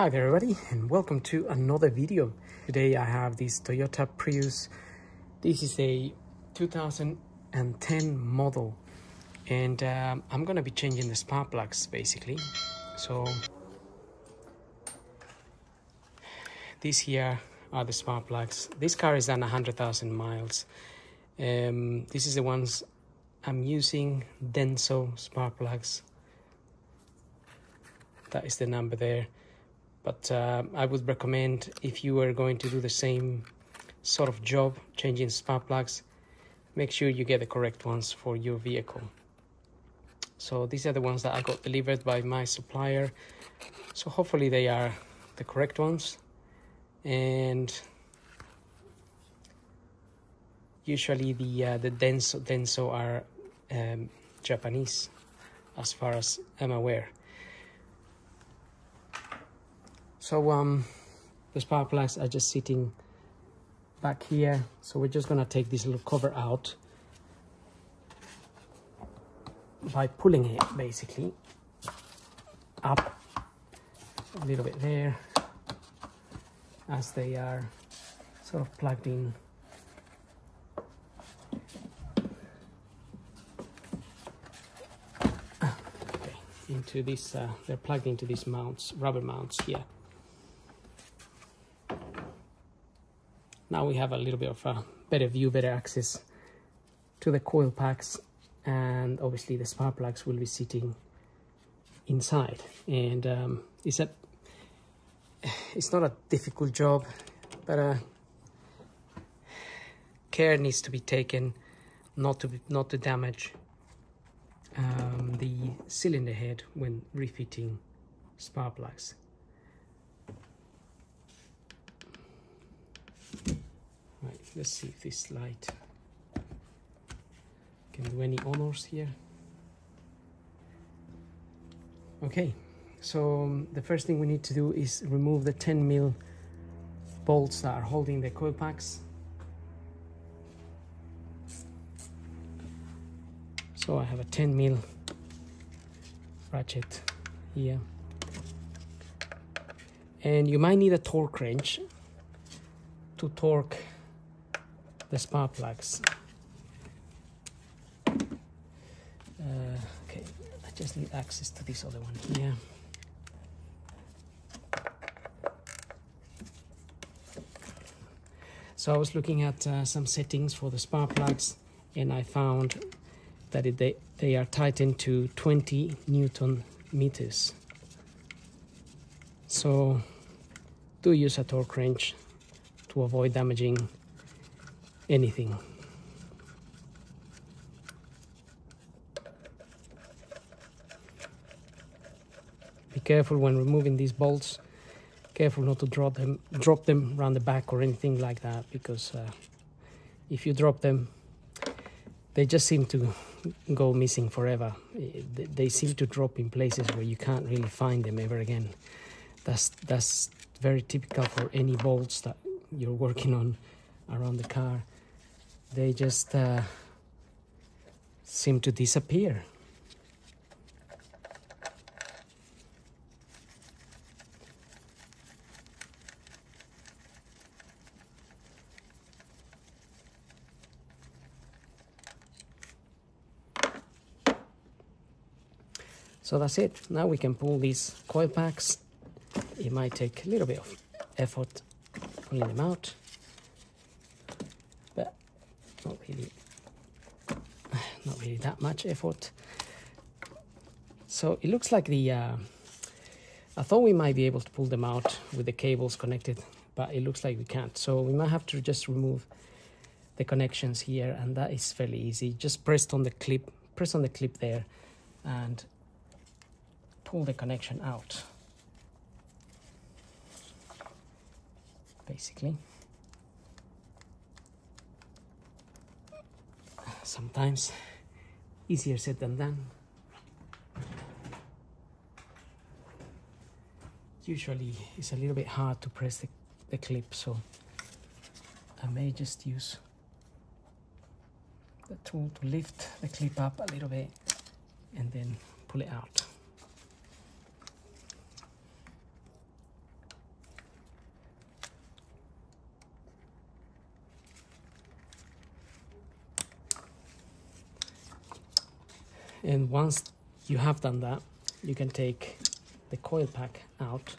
Hi there everybody, and welcome to another video. Today I have this Toyota Prius. This is a 2010 model, and I'm gonna be changing the spark plugs basically. So these here are the spark plugs. This car is done 100,000 miles. This is the ones I'm using, Denso spark plugs. That is the number there. But I would recommend, if you are going to do the same sort of job, changing spark plugs, make sure you get the correct ones for your vehicle. So these are the ones that I got delivered by my supplier. So hopefully they are the correct ones. And usually the Denso are Japanese, as far as I'm aware. So the spark plugs are just sitting back here. So we're just gonna take this little cover out by pulling it basically up a little bit there, as they are sort of plugged in. Okay, into this, they're plugged into these mounts, rubber mounts here. Now we have a little bit of a better view, better access to the coil packs, and obviously the spark plugs will be sitting inside. And it's not a difficult job, but care needs to be taken not to damage the cylinder head when refitting spark plugs. Right, let's see if this light can do any honors here. Okay, so the first thing we need to do is remove the 10mm bolts that are holding the coil packs. So I have a 10mm ratchet here, and you might need a torque wrench to torque the spark plugs. Okay, I just need access to this other one here. So I was looking at some settings for the spark plugs, and I found that they are tightened to 20 Newton meters. So do use a torque wrench to avoid damaging anything. Be careful when removing these bolts. Careful not to drop them around the back or anything like that, because if you drop them, they just seem to go missing forever. They seem to drop in places where you can't really find them ever again. That's very typical for any bolts that you're working on around the car. They just seem to disappear. So that's it. Now we can pull these coil packs. It might take a little bit of effort pulling them out, but not really that much effort. So it looks like I thought we might be able to pull them out with the cables connected, but it looks like we can't. So we might have to just remove the connections here, and that is fairly easy. Just press on the clip there, and pull the connection out, basically. Sometimes easier said than done. Usually it's a little bit hard to press the clip, so I may just use the tool to lift the clip up a little bit and then pull it out. And once you have done that, you can take the coil pack out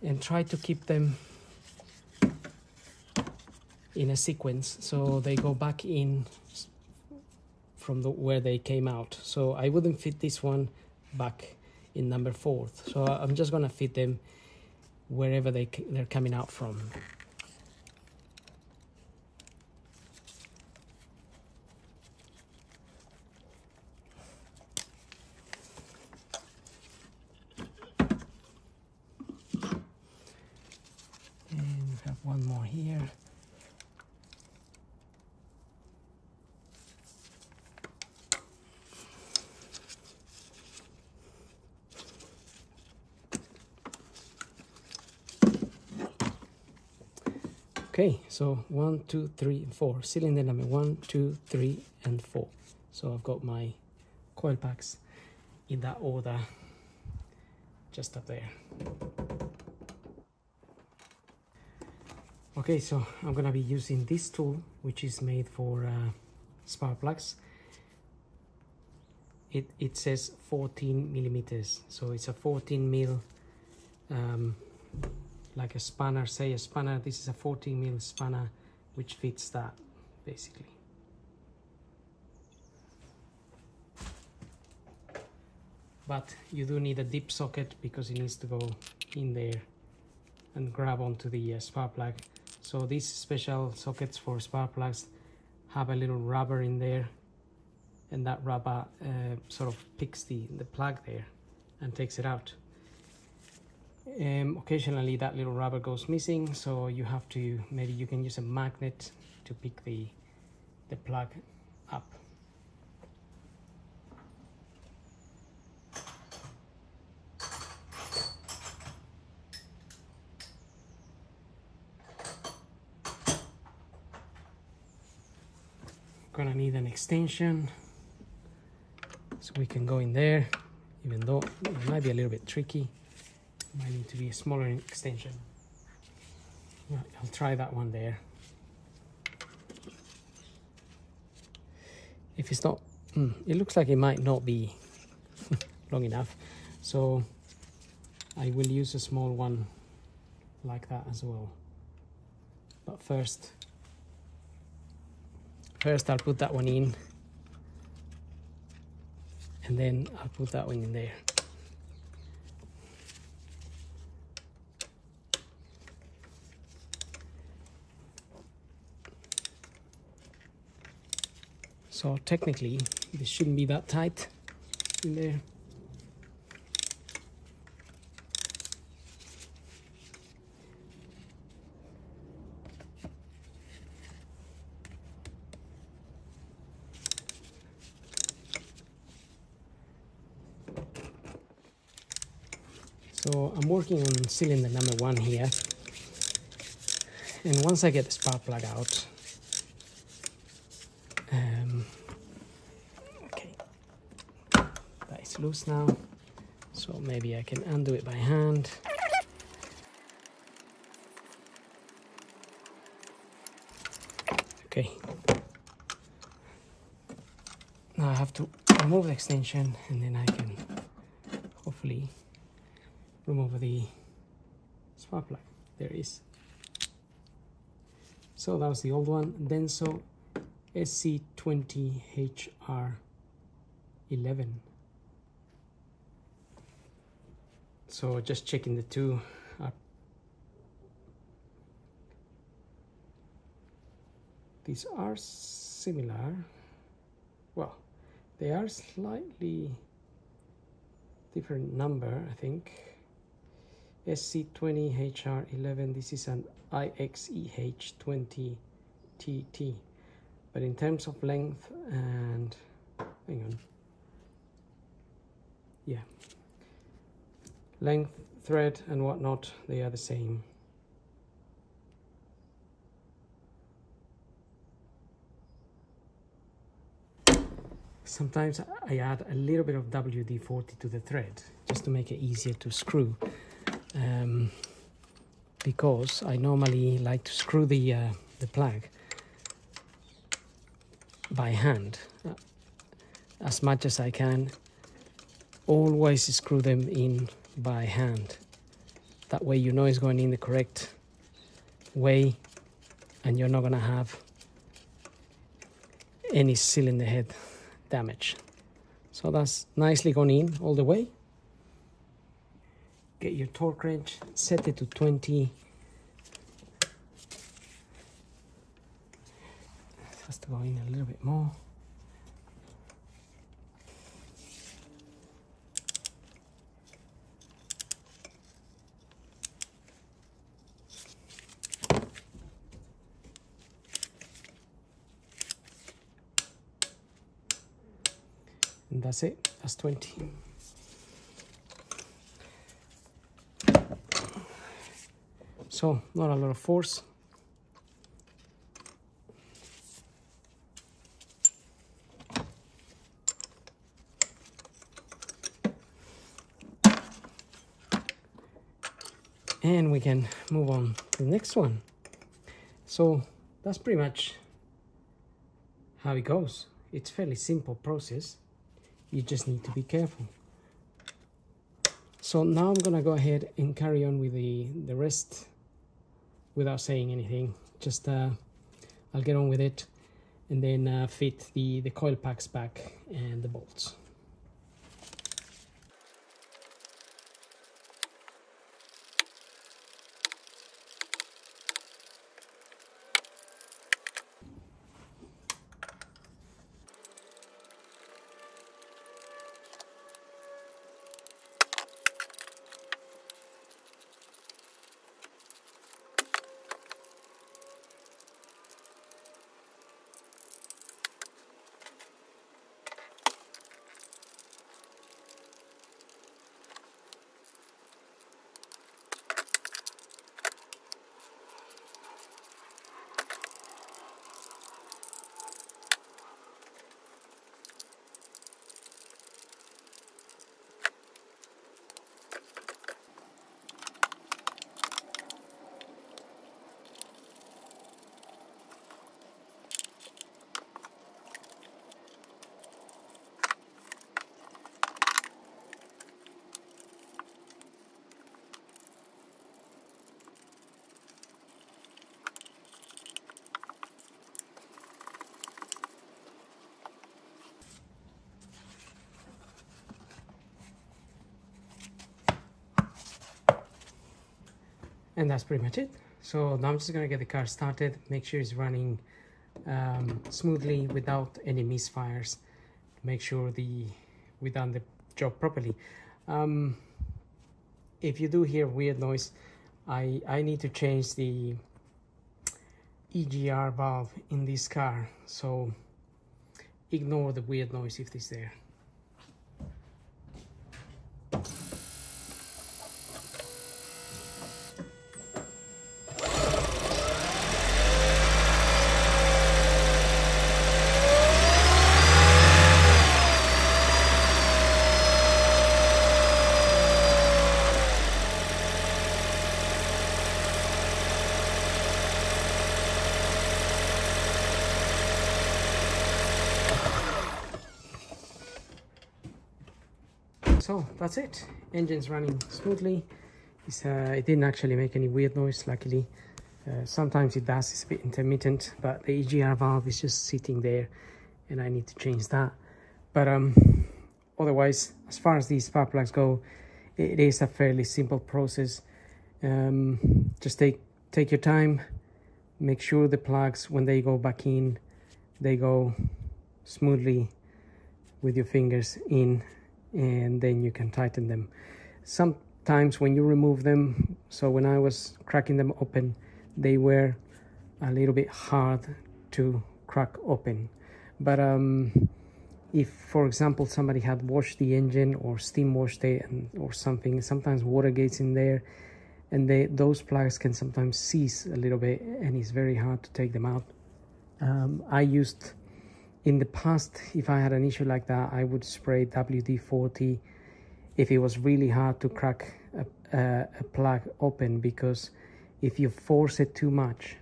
and try to keep them in a sequence so they go back in from where they came out. So I wouldn't fit this one back in number 4. So I'm just gonna fit them wherever they're coming out from. And we have one more here. Okay, so 1, 2, 3, and 4. Cylinder number 1, 2, 3, and 4. So I've got my coil packs in that order, just up there. Okay, so I'm gonna be using this tool, which is made for spark plugs. It says 14 millimeters, so it's a 14 mil. Like a spanner, say a spanner, this is a 14 mil spanner which fits that basically. But you do need a dip socket because it needs to go in there and grab onto the spark plug. So these special sockets for spark plugs have a little rubber in there, and that rubber sort of picks the plug there and takes it out. Occasionally that little rubber goes missing, so you have to, maybe you can use a magnet to pick the plug up. Gonna need an extension so we can go in there, even though it might be a little bit tricky. Might need to be a smaller extension. Right, I'll try that one there. If it's not, it looks like it might not be long enough, so I will use a small one like that as well. But first I'll put that one in, and then I'll put that one in there. So technically, this shouldn't be that tight in there. So I'm working on cylinder number 1 here. And once I get the spark plug out, okay, that is loose now, so maybe I can undo it by hand. Okay, now I have to remove the extension, and then I can hopefully remove the spark plug. There it is. So that was the old one, Denso SC20HR11. So just checking the two up. These are similar. Well, they are slightly different number, I think. SC20HR11, this is an IXEH20TT. But in terms of length and, hang on, yeah, length, thread and whatnot, they are the same. Sometimes I add a little bit of WD-40 to the thread just to make it easier to screw, because I normally like to screw the plug by hand, as much as I can. Always screw them in by hand. That way you know it's going in the correct way and you're not gonna have any cylinder head damage. So that's nicely gone in all the way. Get your torque wrench, set it to 20. It has to go in a little bit more. And that's it, that's 20. So, not a lot of force. And we can move on to the next one. So, that's pretty much how it goes. It's a fairly simple process. You just need to be careful. So now I'm gonna go ahead and carry on with the rest without saying anything. Just I'll get on with it and then fit the coil packs back and the bolts. And that's pretty much it. So now I'm just gonna get the car started, make sure it's running smoothly without any misfires, make sure we done the job properly. If you do hear weird noise, I need to change the EGR valve in this car, so ignore the weird noise if it's there. So that's it. Engine's running smoothly. It didn't actually make any weird noise, luckily. Sometimes it does, it's a bit intermittent, but the EGR valve is just sitting there and I need to change that. But otherwise, as far as these spark plugs go, it is a fairly simple process. Just take your time, make sure the plugs, when they go back in, they go smoothly with your fingers in, and then you can tighten them. Sometimes when you remove them, so when I was cracking them open, they were a little bit hard to crack open. But if, for example, somebody had washed the engine or steam washed it or something, sometimes water gets in there, and those plugs can sometimes seize a little bit, and it's very hard to take them out. I used, in the past, if I had an issue like that, I would spray WD-40 if it was really hard to crack a plug open, because if you force it too much,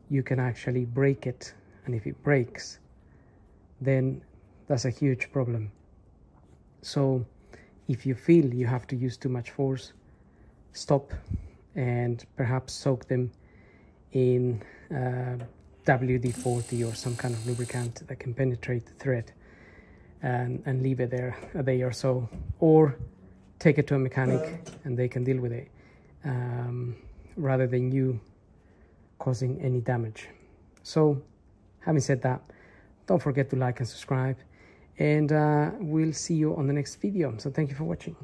you can actually break it, and if it breaks, then That's a huge problem. So if you feel you have to use too much force, stop and perhaps soak them in WD-40 or some kind of lubricant that can penetrate the thread, and leave it there a day or so, or take it to a mechanic and they can deal with it, rather than you causing any damage. So having said that, don't forget to like and subscribe, and we'll see you on the next video. So thank you for watching.